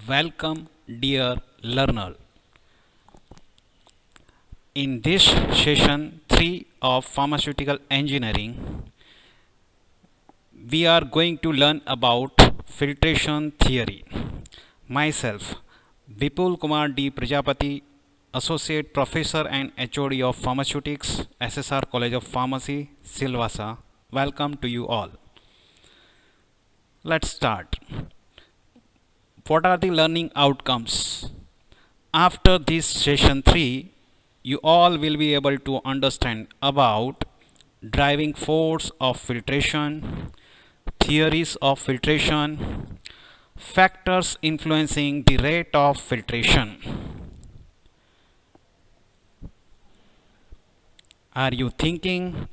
Welcome, dear learner. In this session 3 of pharmaceutical engineering, we are going to learn about filtration theory. Myself, Vipul Kumar D. Prajapati, Associate Professor and HOD of Pharmaceutics, SSR College of Pharmacy, Silvassa. Welcome to you all. Let's start. What are the learning outcomes? After this session 3, you all will be able to understand about driving force of filtration, theories of filtration, factors influencing the rate of filtration. Are you thinking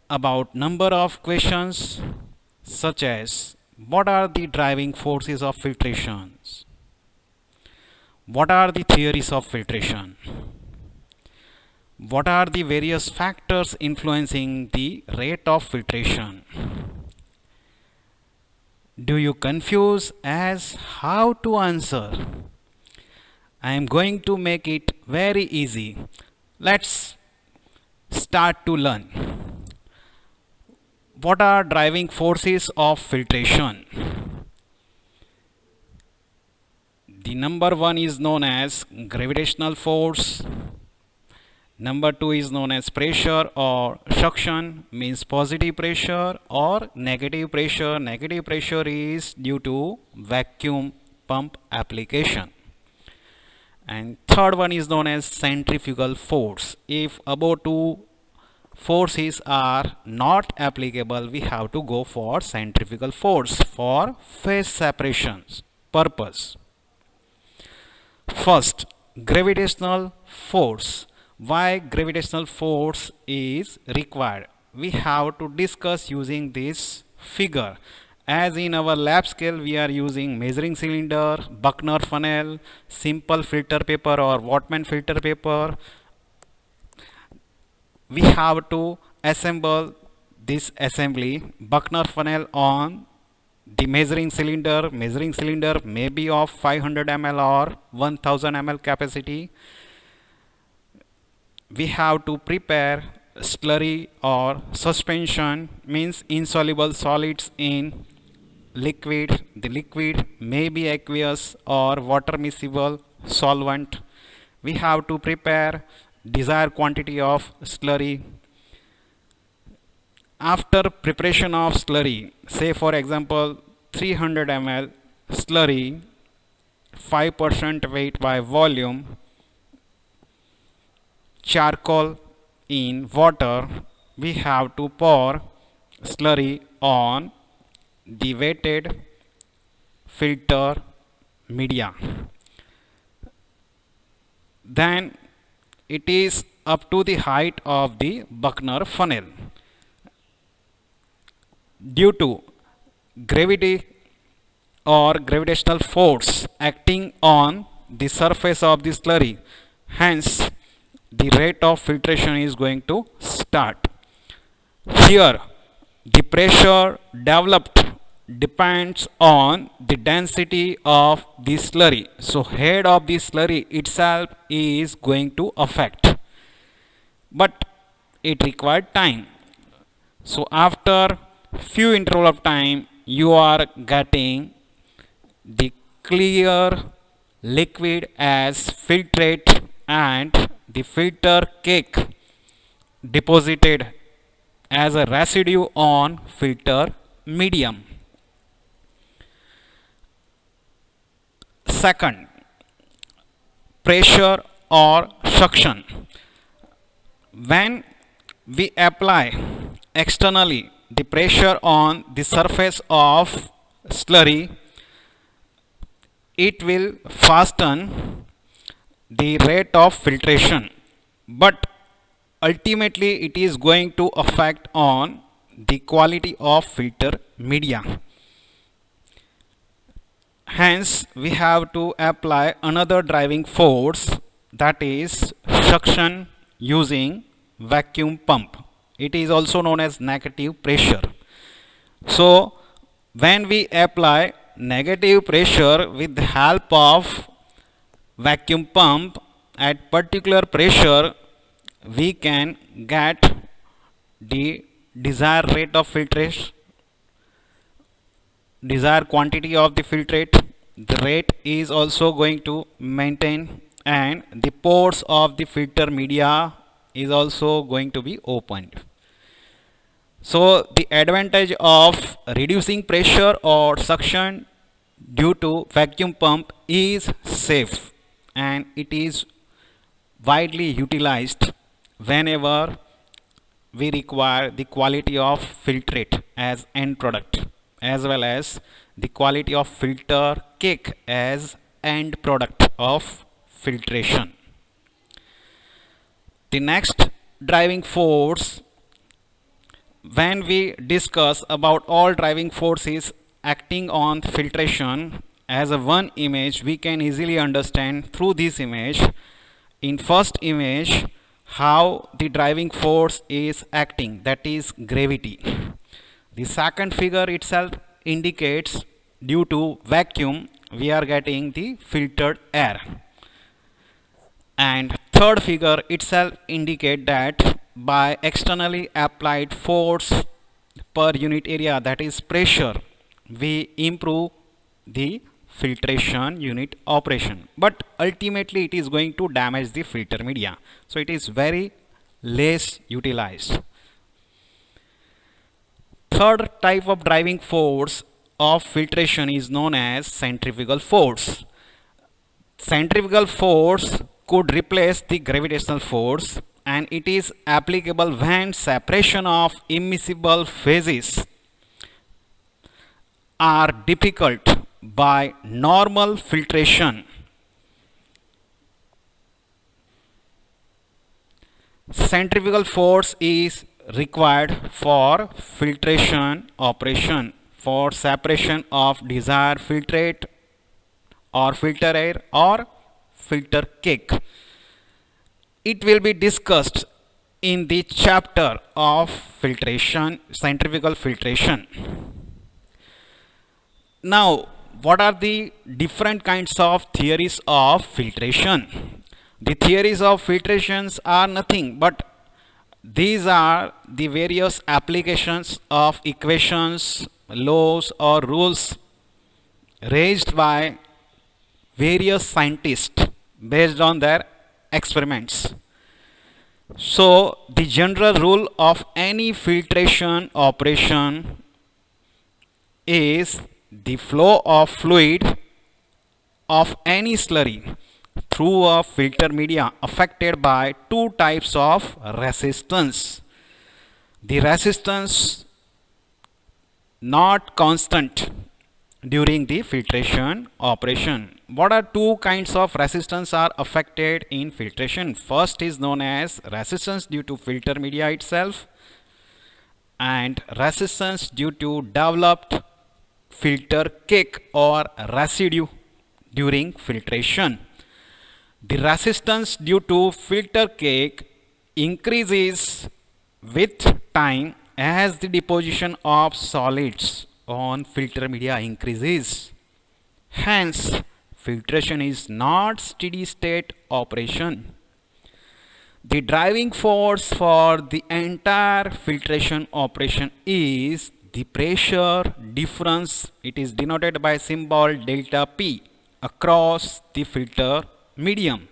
about number of questions such as what are the driving forces of filtrations? What are the theories of filtration? What are the various factors influencing the rate of filtration? Do you confuse as how to answer? I am going to make it very easy. Let's start to learn. What are driving forces of filtration? The number one is known as gravitational force. Number two is known as pressure or suction, means positive pressure, or negative pressure. Negative pressure is due to vacuum pump application. And third one is known as centrifugal force. If above two forces are not applicable, we have to go for centrifugal force for phase separations purpose. First, gravitational force. Why gravitational force is required? We have to discuss using this figure. As in our lab scale, we are using measuring cylinder, Buckner funnel, simple filter paper or Whatman filter paper. We have to assemble this assembly Buckner funnel on the measuring cylinder. Measuring cylinder may be of 500 ml or 1000 ml capacity. We have to prepare slurry or suspension, means insoluble solids in liquid. The liquid may be aqueous or water miscible solvent. We have to prepare desired quantity of slurry. After preparation of slurry, say for example 300 ml slurry, 5% weight by volume, charcoal in water, we have to pour slurry on the weighted filter media. Then it is up to the height of the Buckner funnel. Due to gravity or gravitational force acting on the surface of the slurry, hence the rate of filtration is going to start. Here the pressure developed depends on the density of the slurry. So head of the slurry itself is going to affect, but it required time. So after few interval of time, you are getting the clear liquid as filtrate and the filter cake deposited as a residue on filter medium. Second, pressure or suction. When we apply externally the pressure on the surface of slurry, it will fasten the rate of filtration, but ultimately it is going to affect on the quality of filter media. Hence we have to apply another driving force, that is suction using vacuum pump. It is also known as negative pressure. So when we apply negative pressure with the help of vacuum pump at particular pressure, we can get the desired rate of filtration, desired quantity of the filtrate. The rate is also going to maintain, and the pores of the filter media is also going to be opened. So the advantage of reducing pressure or suction due to vacuum pump is safe, and it is widely utilized whenever we require the quality of filtrate as end product, as well as the quality of filter cake as end product of filtration. The next driving force, when we discuss about all driving forces acting on filtration as a one image, we can easily understand through this image. In first image, how the driving force is acting, that is gravity. The second figure itself indicates due to vacuum we are getting the filtered air, and third figure itself indicate that by externally applied force per unit area, that is pressure, we improve the filtration unit operation, but ultimately it is going to damage the filter media, so it is very less utilized. Third type of driving force of filtration is known as centrifugal force. Centrifugal force could replace the gravitational force, and it is applicable when separation of immiscible phases are difficult by normal filtration. Centrifugal force is required for filtration operation for separation of desired filtrate or filter air or filter cake. It will be discussed in the chapter of filtration, centrifugal filtration. Now, what are the different kinds of theories of filtration? The theories of filtrations are nothing but these are the various applications of equations, laws or rules raised by various scientists based on their experiments. So the general rule of any filtration operation is the flow of fluid of any slurry through a filter media affected by two types of resistance. The resistance not constant during the filtration operation. What are two kinds of resistance are affected in filtration? First is known as resistance due to filter media itself, and resistance due to developed filter cake or residue during filtration. The resistance due to filter cake increases with time as the deposition of solids on filter media increases. Hence, filtration is not steady state operation. The driving force for the entire filtration operation is the pressure difference. It is denoted by symbol delta P across the filter medium.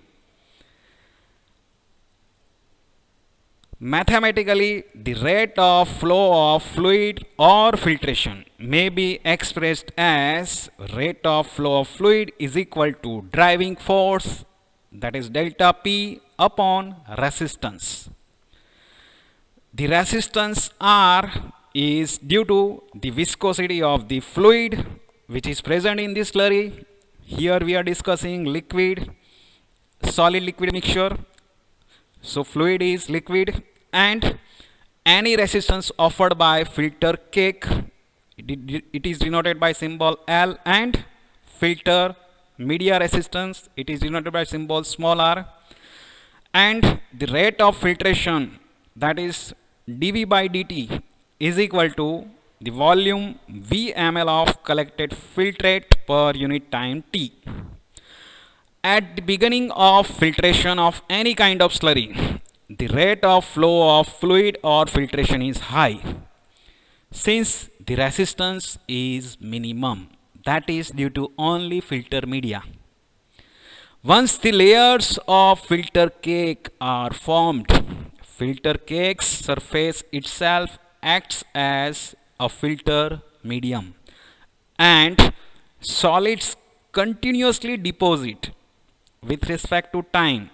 Mathematically, the rate of flow of fluid or filtration may be expressed as rate of flow of fluid is equal to driving force, that is delta P upon resistance. The resistance R is due to the viscosity of the fluid which is present in this slurry. Here we are discussing liquid, solid liquid mixture. So fluid is liquid, and any resistance offered by filter cake, it is denoted by symbol L, and filter media resistance, it is denoted by symbol small r, and the rate of filtration, that is dV by dt, is equal to the volume V ml of collected filtrate per unit time T. At the beginning of filtration of any kind of slurry, the rate of flow of fluid or filtration is high, since the resistance is minimum, that is due to only filter media. Once the layers of filter cake are formed, filter cake's surface itself acts as a filter medium, and solids continuously deposit with respect to time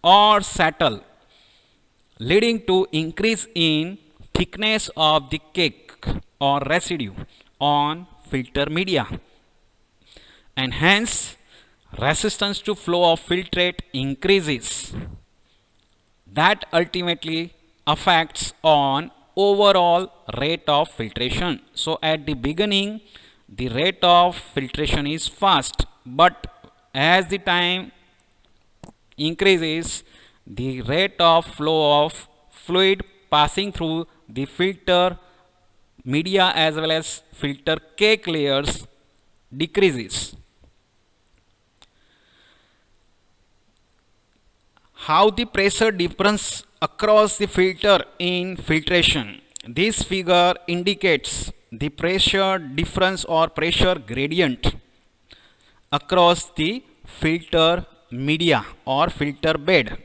or settle, leading to increase in thickness of the cake or residue on filter media, and hence resistance to flow of filtrate increases. That ultimately affects on overall rate of filtration. So at the beginning the rate of filtration is fast, but as the time increases, the rate of flow of fluid passing through the filter media as well as filter cake layers decreases. How the pressure difference across the filter in filtration. This figure indicates the pressure difference or pressure gradient across the filter media or filter bed.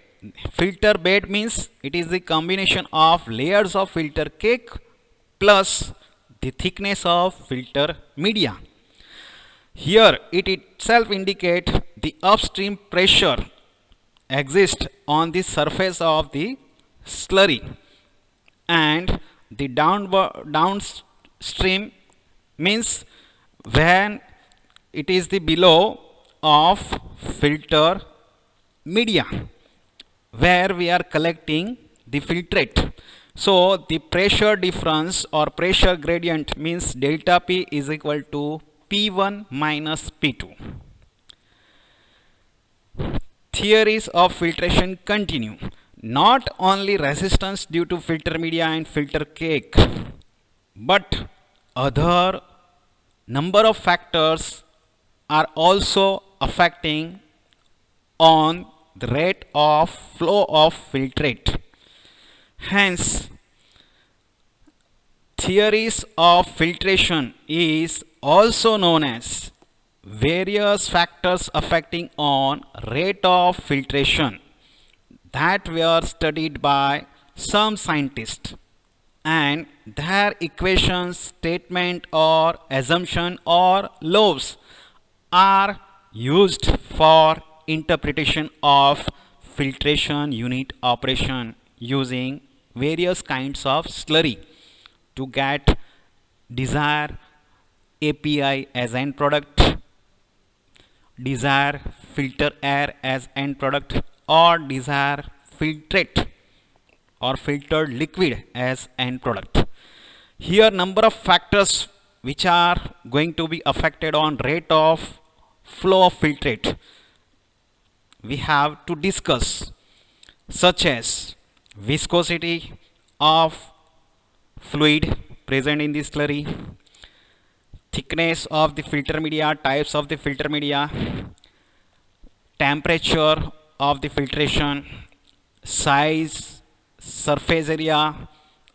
Filter bed means it is the combination of layers of filter cake plus the thickness of filter media. Here it itself indicates the upstream pressure exists on the surface of the slurry, and the downstream means when it is the below of filter media where we are collecting the filtrate. So the pressure difference or pressure gradient means delta P is equal to P1 minus P2. Theories of filtration continue. Not only resistance due to filter media and filter cake, but other number of factors are also affecting on the rate of flow of filtrate. Hence, theories of filtration is also known as various factors affecting on rate of filtration that were studied by some scientists, and their equations, statement or assumption or laws are used for interpretation of filtration unit operation using various kinds of slurry to get desired API as end product, desired filter air as end product, or desired filtrate or filtered liquid as end product. Here number of factors which are going to be affected on rate of flow of filtrate we have to discuss, such as viscosity of fluid present in the slurry, thickness of the filter media, types of the filter media, temperature of the filtration, size, surface area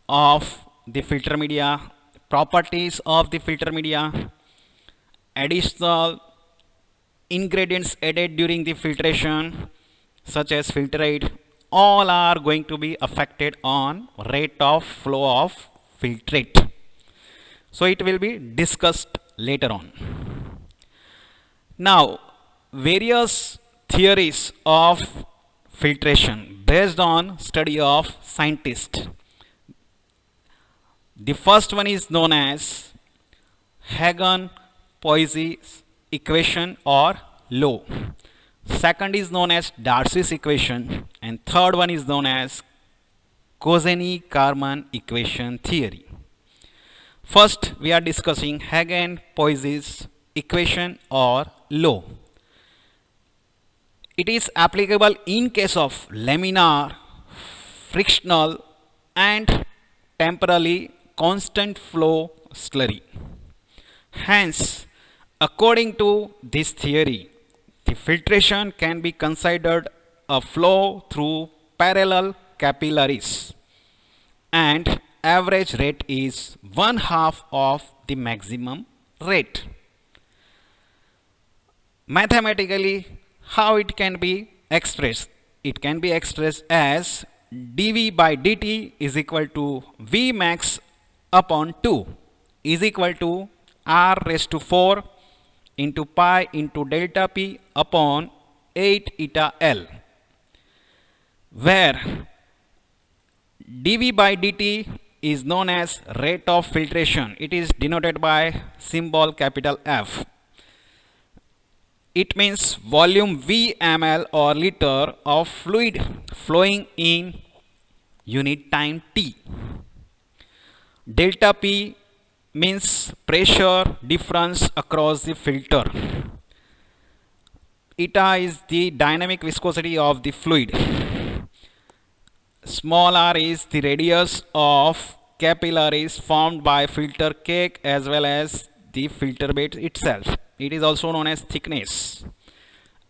of the filter media, properties of the filter media, additional ingredients added during the filtration such as filter aid, all are going to be affected on rate of flow of filtrate. So it will be discussed later on. Now, various theories of filtration based on study of scientists. The first one is known as Hagen-Poiseuille's equation or law. Second is known as Darcy's equation, and third one is known as Kozeny-Kármán equation theory. First, we are discussing Hagen-Poiseuille's equation or law. It is applicable in case of laminar, frictional, and temporally constant flow slurry. Hence, according to this theory, the filtration can be considered a flow through parallel capillaries, and average rate is 1/2 of the maximum rate. Mathematically, how it can be expressed? It can be expressed as dV by dt is equal to V max upon 2 is equal to R raised to 4 into pi into delta P upon 8 eta L, where dV by dt is known as rate of filtration. It is denoted by symbol capital F. It means volume V ml or liter of fluid flowing in unit time T. Delta P means pressure difference across the filter. Eta is the dynamic viscosity of the fluid. Small r is the radius of capillaries formed by filter cake as well as the filter bed itself. It is also known as thickness.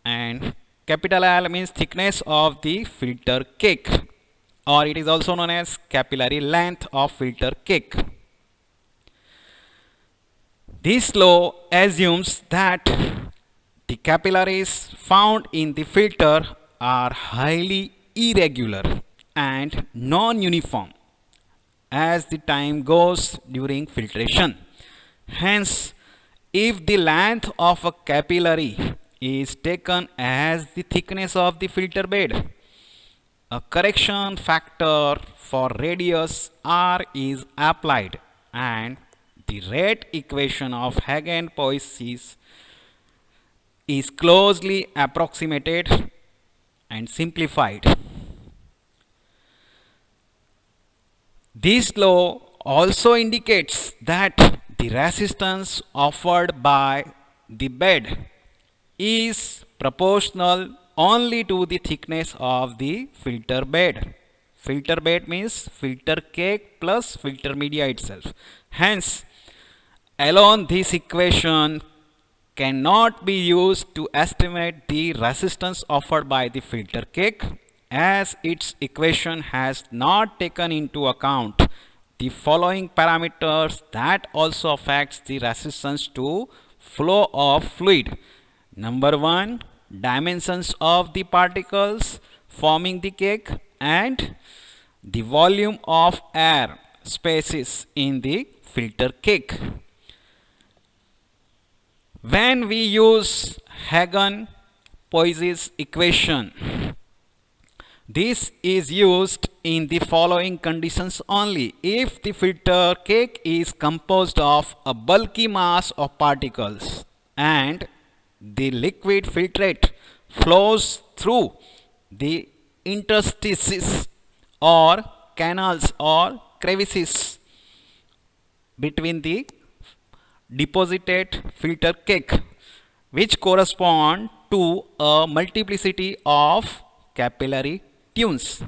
And capital L means thickness of the filter cake, or it is also known as capillary length of filter cake. This law assumes that the capillaries found in the filter are highly irregular and non-uniform as the time goes during filtration. Hence, if the length of a capillary is taken as the thickness of the filter bed, a correction factor for radius r is applied and the rate equation of Hagen-Poiseuille is closely approximated and simplified. This law also indicates that the resistance offered by the bed is proportional only to the thickness of the filter bed. Filter bed means filter cake plus filter media itself. Hence, alone this equation cannot be used to estimate the resistance offered by the filter cake, as its equation has not taken into account the following parameters that also affects the resistance to flow of fluid. Number 1, dimensions of the particles forming the cake and the volume of air spaces in the filter cake. When we use Hagen-Poiseuille's equation, this is used in the following conditions only: if the filter cake is composed of a bulky mass of particles and the liquid filtrate flows through the interstices or canals or crevices between the deposited filter cake, which correspond to a multiplicity of capillary tunes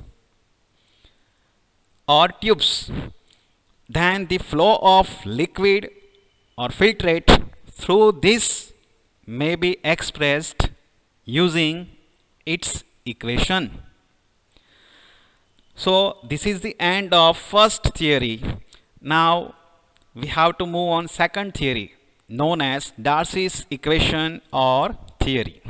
or tubes, then the flow of liquid or filtrate through this may be expressed using its equation. So this is the end of first theory. Now we have to move on second theory, known as Darcy's equation or theory.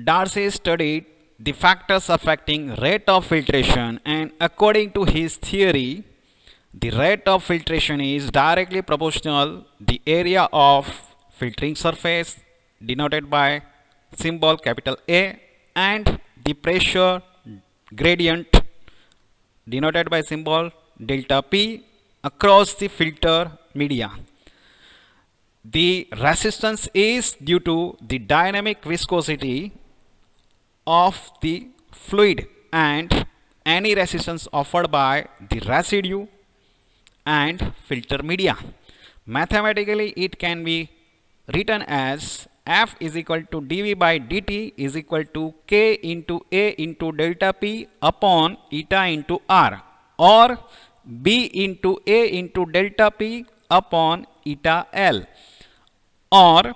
Darcy studied the factors affecting rate of filtration, and according to his theory, the rate of filtration is directly proportional the area of filtering surface denoted by symbol capital A and the pressure gradient denoted by symbol delta P across the filter media. The resistance is due to the dynamic viscosity of the fluid and any resistance offered by the residue and filter media. Mathematically, it can be written as F is equal to dV by dt is equal to K into A into delta P upon eta into R, or B into A into delta P upon eta L, or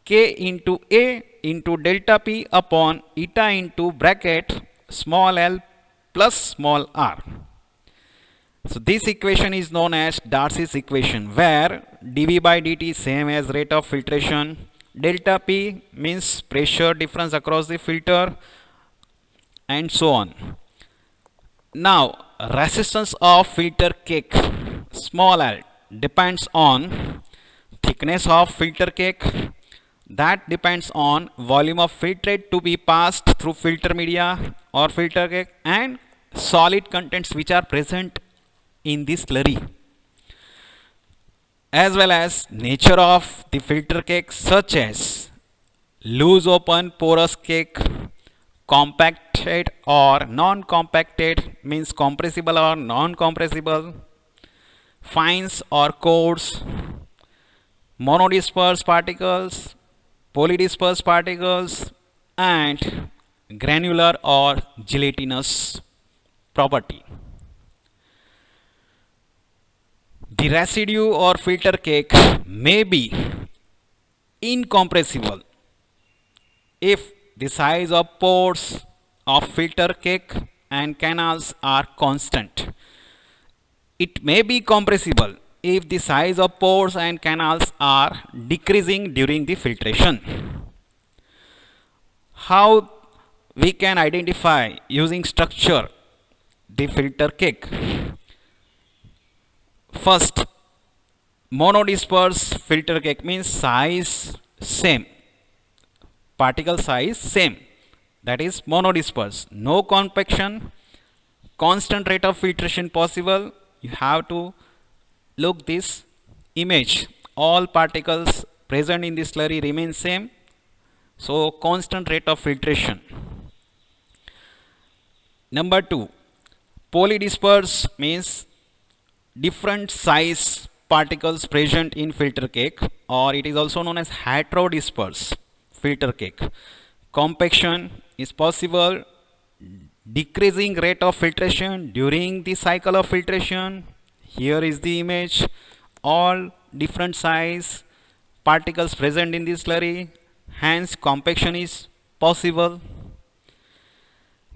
K into A into delta P upon eta into bracket small l plus small r. So this equation is known as Darcy's equation, where dV by dt is same as rate of filtration, delta P means pressure difference across the filter, and so on. Now resistance of filter cake small l depends on thickness of filter cake, that depends on volume of filtrate to be passed through filter media or filter cake, and solid contents which are present in this slurry, as well as nature of the filter cake, such as loose open porous cake, compacted or non-compacted means compressible or non-compressible, fines or coarse, monodisperse particles, polydisperse particles, and granular or gelatinous property. The residue or filter cake may be incompressible if the size of pores of filter cake and canals are constant. It may be compressible if the size of pores and canals are decreasing during the filtration. How we can identify using structure the filter cake? First, monodisperse filter cake means size same, particle size same, that is monodisperse, no compaction, constant rate of filtration possible. You have to look this image, all particles present in this slurry remain same, so constant rate of filtration. Number 2, polydisperse means different size particles present in filter cake, or it is also known as heterodisperse filter cake. Compaction is possible, decreasing rate of filtration during the cycle of filtration. Here is the image, all different size particles present in this slurry, hence compaction is possible.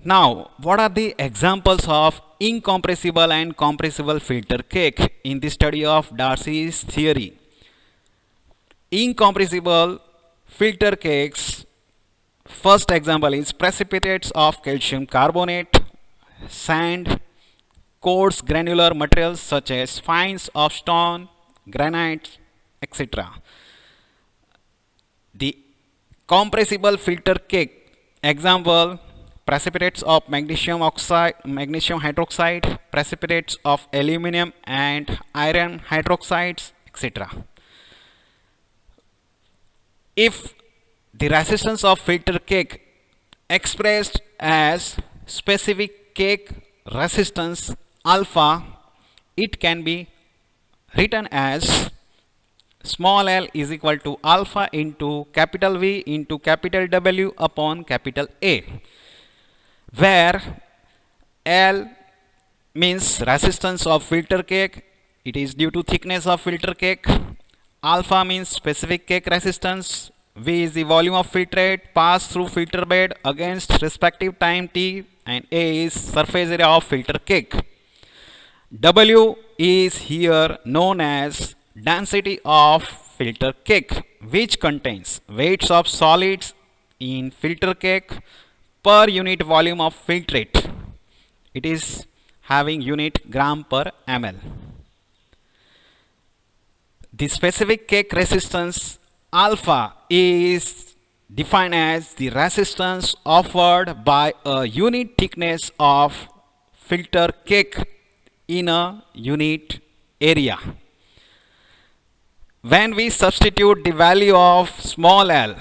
Now, what are the examples of incompressible and compressible filter cake in the study of Darcy's theory? Incompressible filter cakes, first example is precipitates of calcium carbonate, sand, coarse granular materials such as fines of stone, granite, etc. The compressible filter cake example, precipitates of magnesium oxide, magnesium hydroxide, precipitates of aluminum and iron hydroxides, etc. If the resistance of filter cake expressed as specific cake resistance alpha, it can be written as small l is equal to alpha into capital V into capital W upon capital A, where L means resistance of filter cake, it is due to thickness of filter cake, alpha means specific cake resistance, V is the volume of filtrate passed through filter bed against respective time t, and A is surface area of filter cake. W is here known as density of filter cake, which contains weights of solids in filter cake per unit volume of filtrate. It is having unit gram per ml. The specific cake resistance alpha is defined as the resistance offered by a unit thickness of filter cake in a unit area. When we substitute the value of small l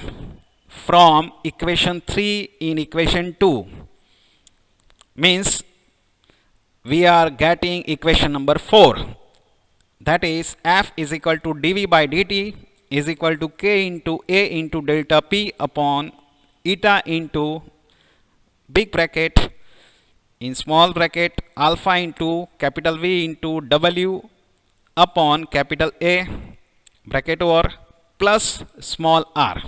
from equation 3 in equation 2, means we are getting equation number 4, that is F is equal to dV by dt is equal to K into A into delta P upon eta into big bracket in small bracket alpha into capital V into W upon capital A bracket over plus small r.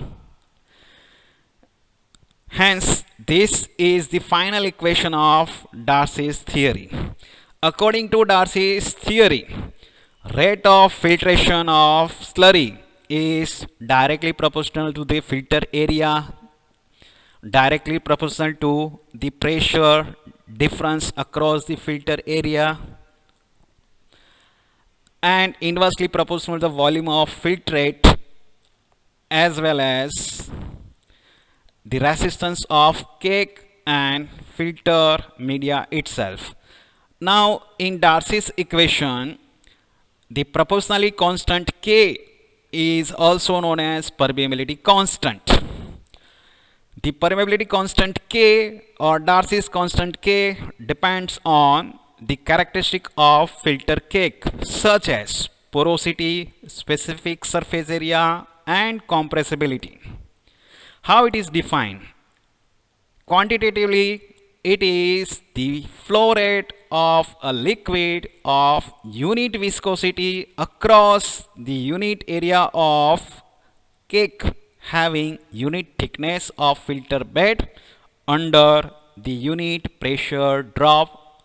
Hence, this is the final equation of Darcy's theory. According to Darcy's theory, rate of filtration of slurry is directly proportional to the filter area, directly proportional to the pressure difference across the filter area, and inversely proportional to the volume of filtrate as well as the resistance of cake and filter media itself. Now in Darcy's equation, the proportionally constant K is also known as permeability constant. The permeability constant K or Darcy's constant K depends on the characteristic of filter cake such as porosity, specific surface area and compressibility. How it is defined? Quantitatively, it is the flow rate of a liquid of unit viscosity across the unit area of cake having unit thickness of filter bed under the unit pressure drop.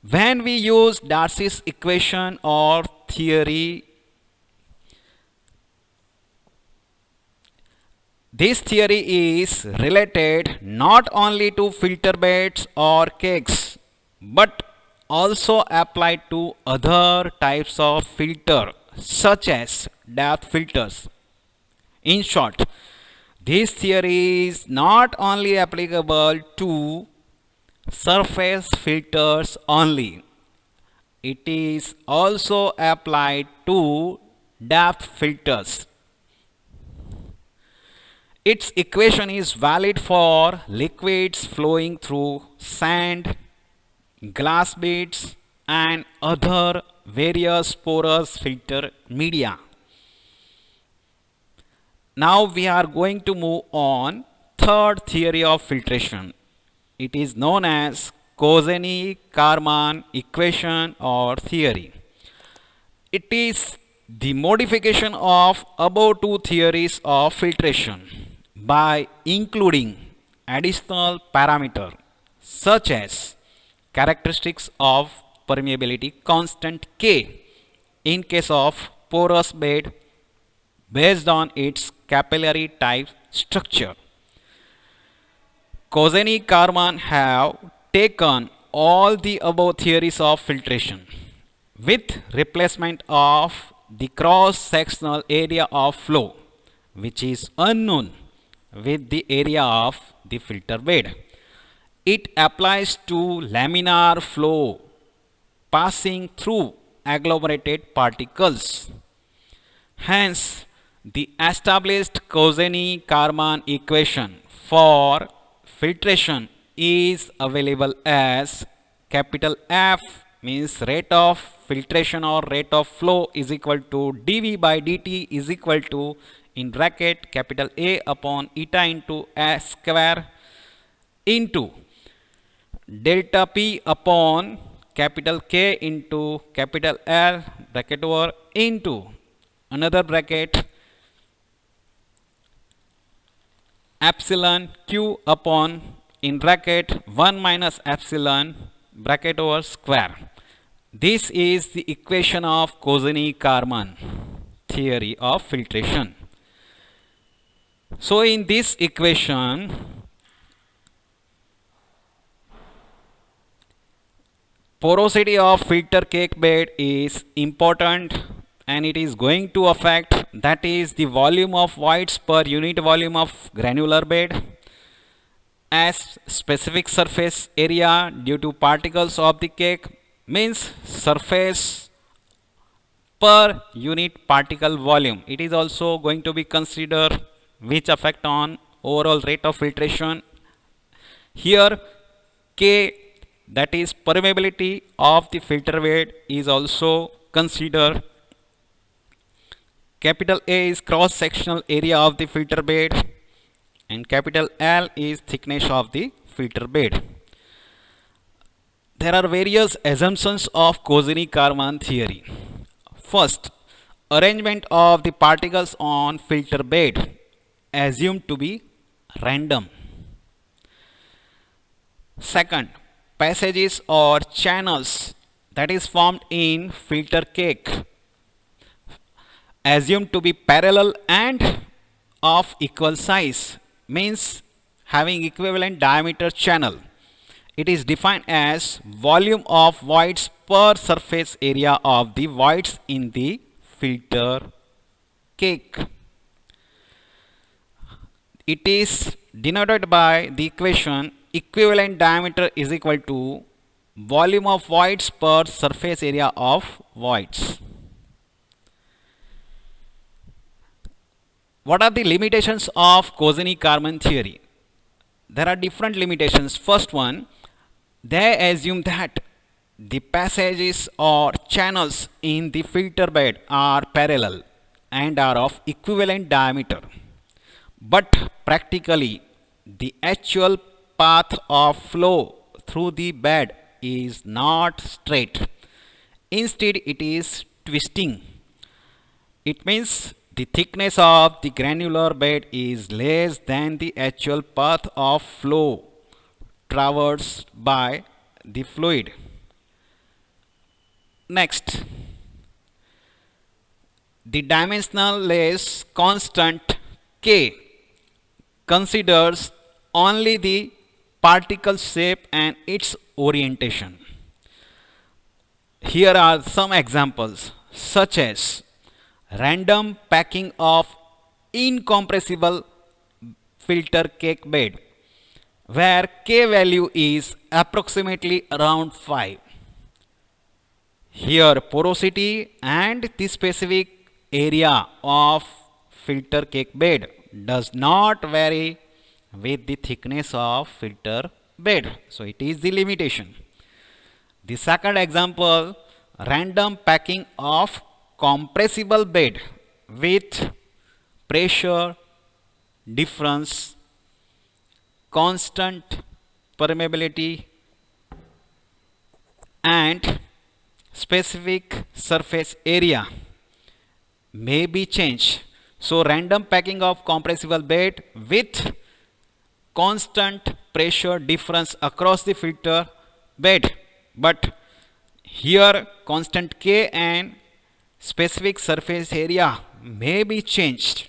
When we use Darcy's equation or theory, this theory is related not only to filter beds or cakes but also applied to other types of filter such as depth filters. In short, this theory is not only applicable to surface filters only, it is also applied to depth filters. Its equation is valid for liquids flowing through sand, glass beads and other various porous filter media. Now we are going to move on third theory of filtration. It is known as Kozeny-Kármán equation or theory. It is the modification of above two theories of filtration by including additional parameter such as characteristics of permeability constant K in case of porous bed based on its capillary type structure. Kozeny-Kármán have taken all the above theories of filtration with replacement of the cross-sectional area of flow, which is unknown, with the area of the filter bed. It applies to laminar flow passing through agglomerated particles. Hence, the established Kozeny-Kármán equation for filtration is available as capital F means rate of filtration or rate of flow is equal to dV by dt is equal to in bracket capital A upon eta into S square into delta P upon capital K into capital L bracket over into another bracket epsilon Q upon in bracket 1 minus epsilon bracket over square. This is the equation of Kozeny-Kármán theory of filtration. So in this equation, porosity of filter cake bed is important and it is going to affect, that is the volume of voids per unit volume of granular bed, as specific surface area due to particles of the cake means surface per unit particle volume. It is also going to be considered which affect on overall rate of filtration. Here K, that is permeability of the filter bed, is also considered. Capital A is cross sectional area of the filter bed and capital L is thickness of the filter bed. There are various assumptions of Kozeny-Karman theory. First, arrangement of the particles on filter bed assumed to be random. Second, passages or channels that is formed in filter cake assumed to be parallel and of equal size, means having equivalent diameter channel. It is defined as volume of voids per surface area of the voids in the filter cake. It is denoted by the equation equivalent diameter is equal to volume of voids per surface area of voids. What are the limitations of Kozeny-Karman theory? There are different limitations. First one, they assume that the passages or channels in the filter bed are parallel and are of equivalent diameter. But practically, the actual path of flow through the bed is not straight. Instead, it is twisting. It means the thickness of the granular bed is less than the actual path of flow traversed by the fluid. Next, the dimensionless constant K considers only the particle shape and its orientation. Here are some examples, such as random packing of incompressible filter cake bed, where K value is approximately around 5. Here porosity and the specific area of filter cake bed does not vary with the thickness of filter bed. So it is the limitation. The second example, random packing of compressible bed with pressure difference, constant permeability and specific surface area may be changed. So random packing of compressible bed with constant pressure difference across the filter bed, but here constant K and specific surface area may be changed.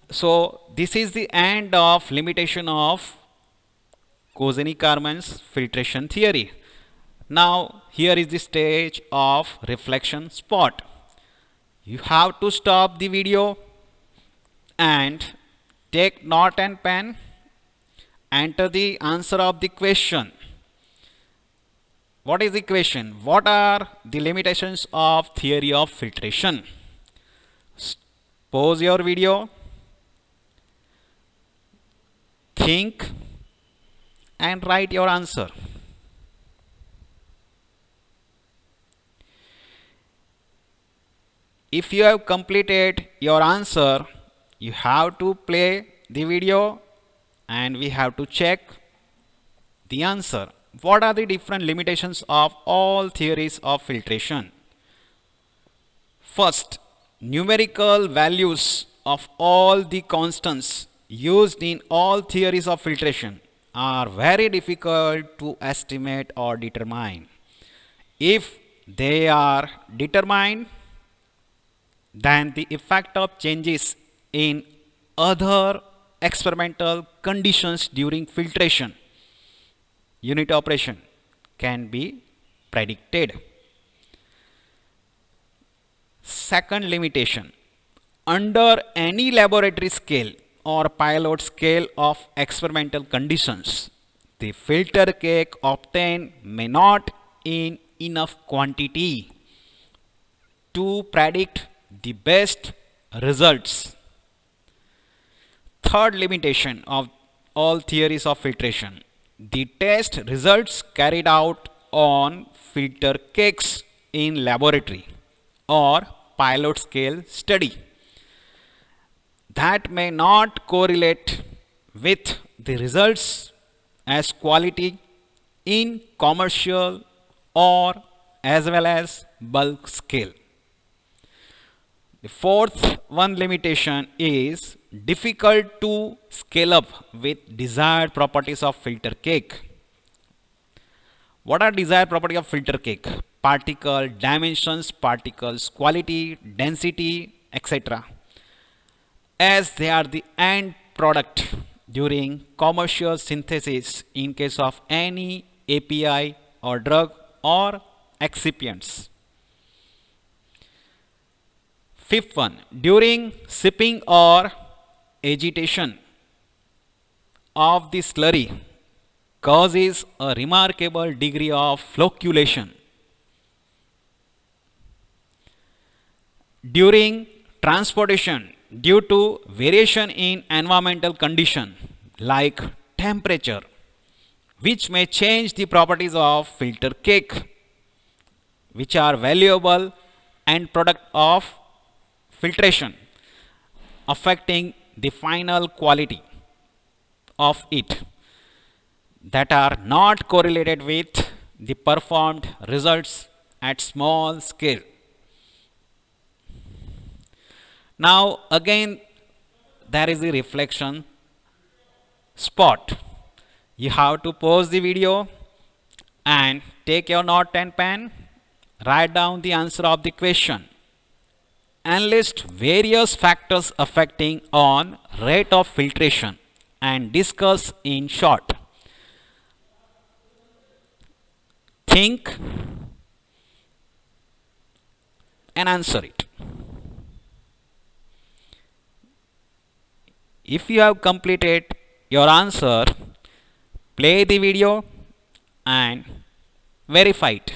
So this is the end of limitation of Kozeny-Karman's filtration theory. Now here is the stage of reflection spot. You have to stop the video and take note and pen, enter the answer of the question. What is the question? What are the limitations of theory of filtration? Pause your video, think and write your answer. If you have completed your answer, you have to play the video and we have to check the answer. What are the different limitations of all theories of filtration? First, numerical values of all the constants used in all theories of filtration are very difficult to estimate or determine. If they are determined, then the effect of changes in other experimental conditions during filtration unit operation can be predicted. Second limitation, under any laboratory scale or pilot scale of experimental conditions, the filter cake obtained may not in enough quantity to predict the best results. Third limitation of all theories of filtration, the test results carried out on filter cakes in laboratory or pilot scale study that may not correlate with the results as quality in commercial or as well as bulk scale. The fourth one limitation is difficult to scale up with desired properties of filter cake. What are desired properties of filter cake? Particle dimensions, particles quality, density, etc. As they are the end product during commercial synthesis in case of any API or drug or excipients. Fifth one, during sipping or agitation of the slurry causes a remarkable degree of flocculation. During transportation, due to variation in environmental condition like temperature, which may change the properties of filter cake, which are valuable end product of filtration, affecting the final quality of it, that are not correlated with the performed results at small scale. Now again there is the reflection spot. You have to pause the video and take your note and pen, write down the answer of the question and list various factors affecting on rate of filtration and discuss in short. Think and answer it. If you have completed your answer, play the video and verify it.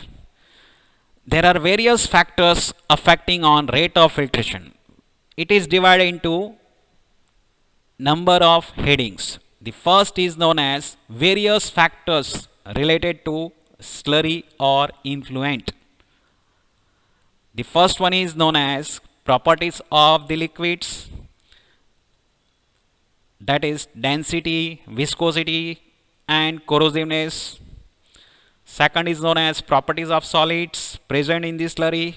There are various factors affecting on rate of filtration. It is divided into number of headings. The first is known as various factors related to slurry or influent. The first one is known as properties of the liquids, that is density, viscosity and corrosiveness. Second is known as properties of solids present in the slurry,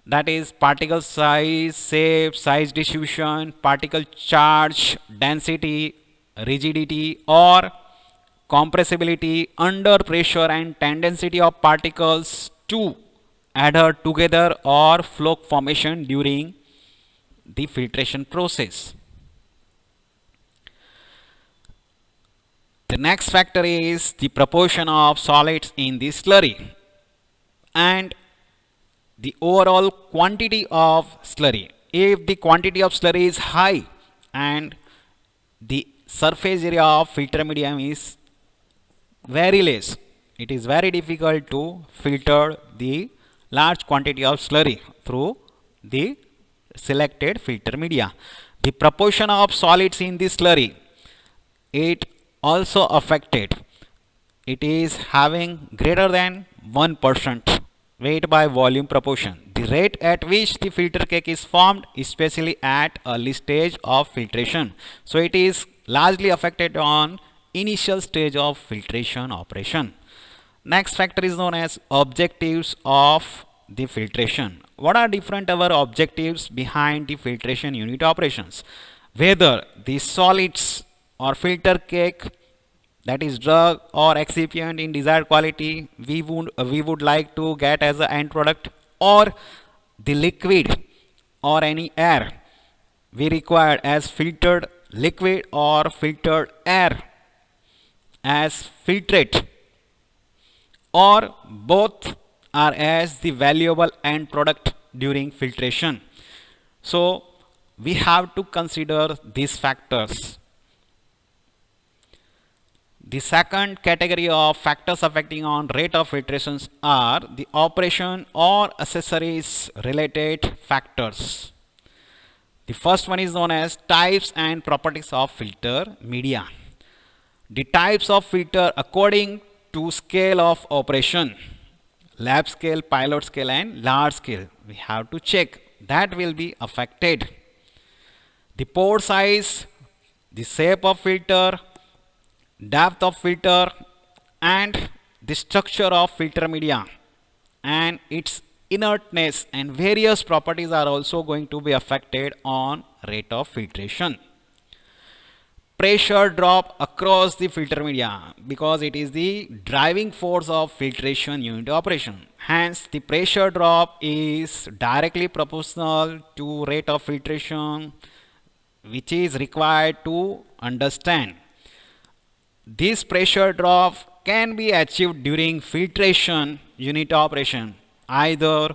that is particle size, shape, size distribution, particle charge, density, rigidity or compressibility under pressure and tendency of particles to adhere together or flow formation during the filtration process. The next factor is the proportion of solids in the slurry and the overall quantity of slurry. If the quantity of slurry is high and the surface area of filter medium is very less, it is very difficult to filter the large quantity of slurry through the selected filter media. The proportion of solids in the slurry, it also affected. It is having greater than 1% weight by volume proportion. The rate at which the filter cake is formed, especially at early stage of filtration. So it is largely affected on initial stage of filtration operation. Next factor is known as objectives of the filtration. What are different our objectives behind the filtration unit operations? Whether the solids or filter cake, that is drug or excipient in desired quality, we would like to get as an end product, or the liquid or any air we require as filtered liquid or filtered air as filtrate, or both are as the valuable end product during filtration. So we have to consider these factors. The second category of factors affecting on rate of filtrations are the operation or accessories related factors. The first one is known as types and properties of filter media. The types of filter according to scale of operation, lab scale, pilot scale and large scale, we have to check, that will be affected. The pore size, the shape of filter, depth of filter, and the structure of filter media and its inertness and various properties are also going to be affected on rate of filtration. Pressure drop across the filter media because it is the driving force of filtration unit operation. Hence, the pressure drop is directly proportional to rate of filtration, which is required to understand. This pressure drop can be achieved during filtration unit operation either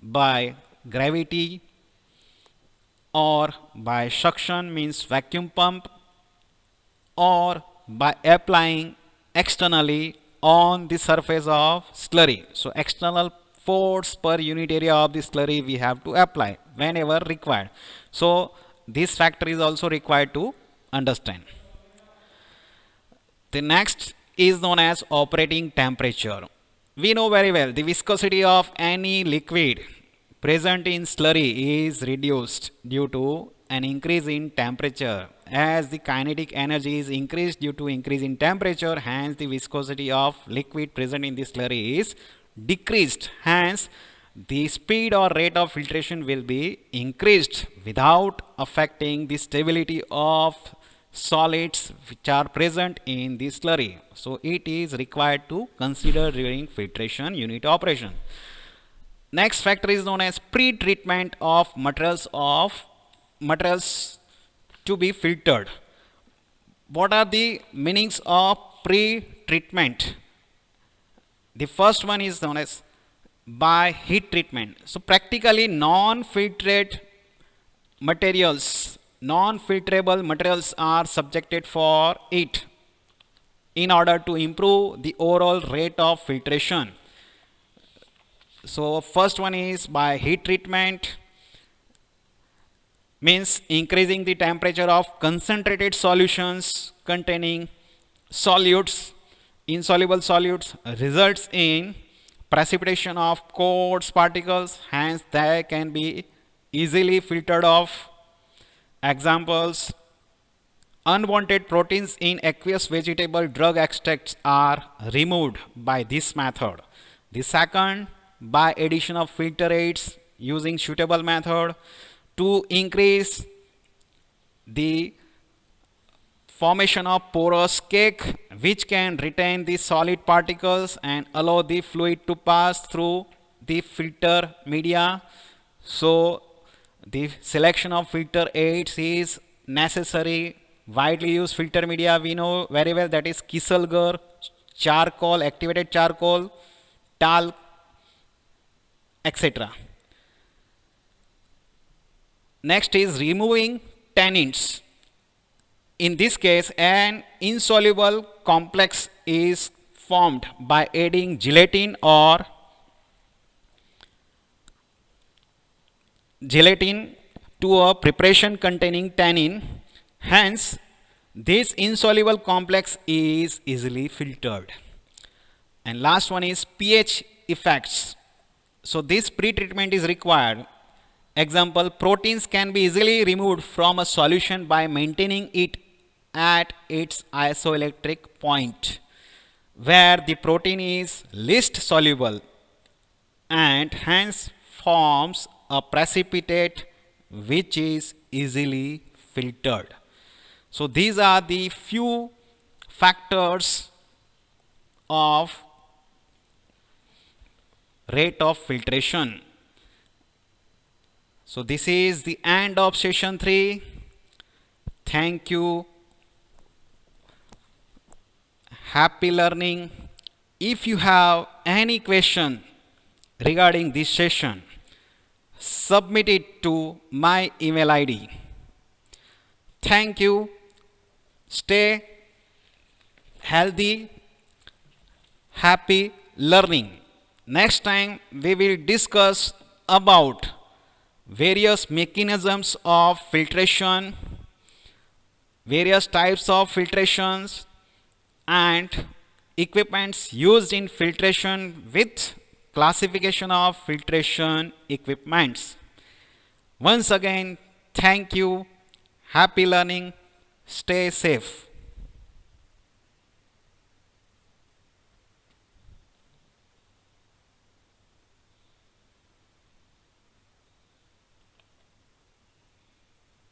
by gravity or by suction means vacuum pump or by applying externally on the surface of slurry. So external force per unit area of the slurry we have to apply whenever required. So this factor is also required to understand. The next is known as operating temperature. We know very well the viscosity of any liquid present in slurry is reduced due to an increase in temperature. As the kinetic energy is increased due to increase in temperature, hence the viscosity of liquid present in the slurry is decreased. Hence, the speed or rate of filtration will be increased without affecting the stability of solids which are present in the slurry. So it is required to consider during filtration unit operation. Next factor is known as pre-treatment of materials to be filtered. What are the meanings of pre-treatment? The first one is known as by heat treatment. So practically non-filtrable materials are subjected for it in order to improve the overall rate of filtration. So first one is by heat treatment, means increasing the temperature of concentrated solutions containing solutes, insoluble solutes results in precipitation of coarse particles, hence they can be easily filtered off. Examples: unwanted proteins in aqueous vegetable drug extracts are removed by this method. The second, by addition of filter aids using suitable method to increase the formation of porous cake which can retain the solid particles and allow the fluid to pass through the filter media. So the selection of filter aids is necessary. Widely used filter media we know very well, that is Kieselguhr, charcoal, activated charcoal, talc, etc. Next is removing tannins. In this case, an insoluble complex is formed by adding gelatin to a preparation containing tannin. Hence, this insoluble complex is easily filtered. And last one is pH effects. So this pre-treatment is required. Example: proteins can be easily removed from a solution by maintaining it at its isoelectric point, where the protein is least soluble and hence forms a precipitate which is easily filtered. So these are the few factors of rate of filtration. So this is the end of session 3. Thank you. Happy learning. If you have any question regarding this session, submit it to my email ID. Thank you. Stay healthy. Happy learning. Next time we will discuss about various mechanisms of filtration, various types of filtrations and equipments used in filtration with classification of filtration equipments. Once again, thank you. Happy learning. Stay safe.